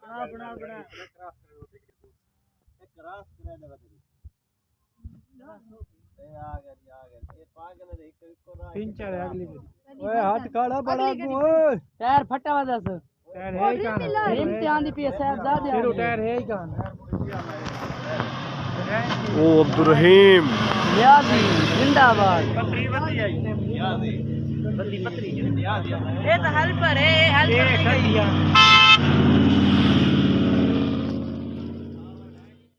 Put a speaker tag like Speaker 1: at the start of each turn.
Speaker 1: बना बना क्रास करे दे बदली ए आ गया ये पागल है एक को रहा 3-4 है अगली ओए हाथ काड़ा बड़ा को ओए टायर फटा हुआ दस टायर है ही कहां इम्तिहान दी पी साहबजादे फिर टायर है ही कहां ओ अब्दुर्रहीम यादी जिंदाबाद पटरी बत्ती आई यादी बत्ती पटरी याद ये तो हल पर है हल पर